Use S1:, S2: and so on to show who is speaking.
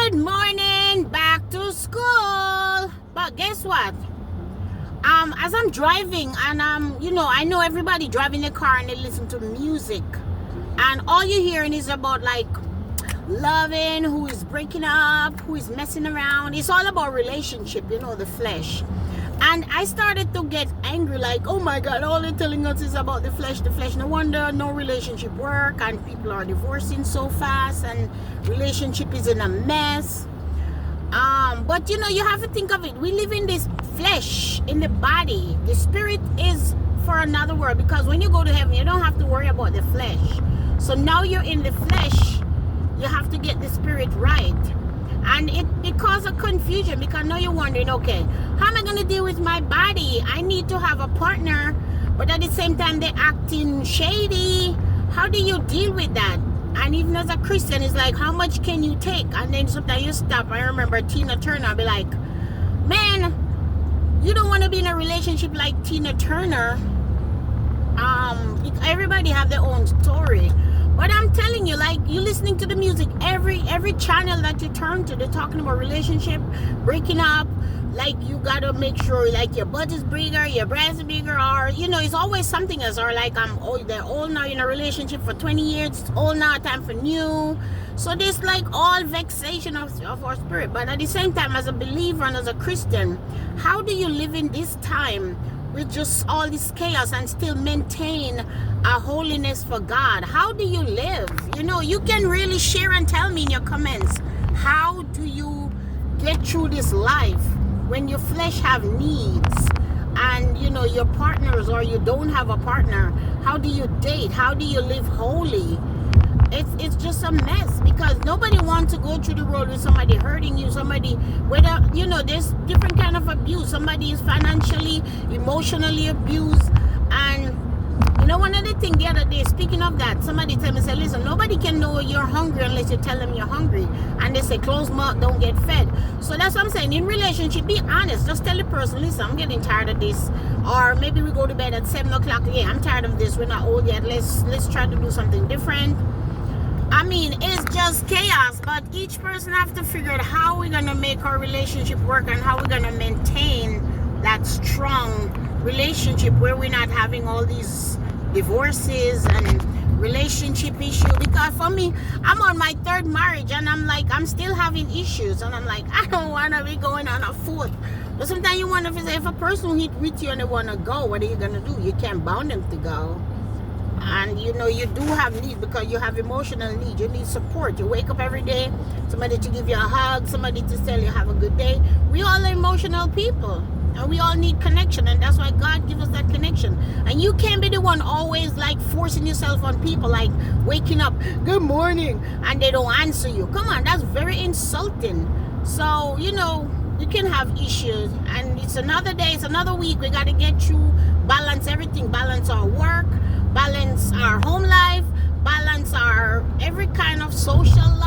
S1: Good morning, back to school. But guess what? As I'm driving and I know everybody driving the car and they listen to music, and all you're hearing is about like loving, who is breaking up, who is messing around. It's all about relationship, the flesh. And I started to get angry, like, oh my God, all they're telling us is about the flesh, the flesh. No wonder no relationship work, and people are divorcing so fast, and relationship is in a mess. But you have to think of it. We live in this flesh, in the body. The spirit is for another world, because when you go to heaven, you don't have to worry about the flesh. So now you're in the flesh, you have to get the spirit right. And it causes confusion, because now you're wondering, okay, how am I going to deal with my body? I need to have a partner, but at the same time they're acting shady. How do you deal with that? And even as a Christian, it's like, how much can you take? And then sometimes you stop. I remember Tina Turner be like, man, you don't want to be in a relationship like Tina Turner. Everybody have their own story. But I'm telling you, like, you listening to the music, every channel that you turn to, they're talking about relationship, breaking up. Like, you gotta make sure, like, your butt is bigger, your breasts are bigger, or, it's always something else. Or like, they're old now in a relationship for 20 years, it's old now, time for new. So there's like all vexation of our spirit. But at the same time, as a believer and as a Christian, how do you live in this time with just all this chaos and still maintain a holiness for God? How do you live? You can really share and tell me in your comments, how do you get through this life when your flesh have needs, and your partners, or you don't have a partner? How do you date? How do you live holy? It's just a mess, because nobody wants to go through the road with somebody hurting you, somebody, whether, there's different kind of abuse. Somebody is financially, emotionally abused. And one of the things the other day, speaking of that, somebody tell me, say, listen, nobody can know you're hungry unless you tell them you're hungry. And they say, closed mouth don't get fed. So that's what I'm saying. In relationship, be honest. Just tell the person, listen, I'm getting tired of this. Or maybe we go to bed at 7 o'clock. Yeah, I'm tired of this. We're not old yet. Let's try to do something different. I mean, it's just chaos, but each person have to figure out how we're going to make our relationship work, and how we're going to maintain that strong relationship where we're not having all these divorces and relationship issues. Because for me, I'm on my third marriage, and I'm still having issues, and I'm like, I don't want to be going on a fourth. But sometimes you wonder, if a person hit with you and they want to go, what are you going to do? You can't bound them to go. And you do have needs, because you have emotional needs. You need support. You wake up every day, somebody to give you a hug, somebody to tell you have a good day. We all are emotional people, and we all need connection, and that's why God gives us that connection. And you can't be the one always like forcing yourself on people, like waking up, good morning, and they don't answer you. Come on, that's very insulting. So you can have issues, and it's another day, it's another week. We got to get through, balance everything, balance our work, balance our home life, balance our every kind of social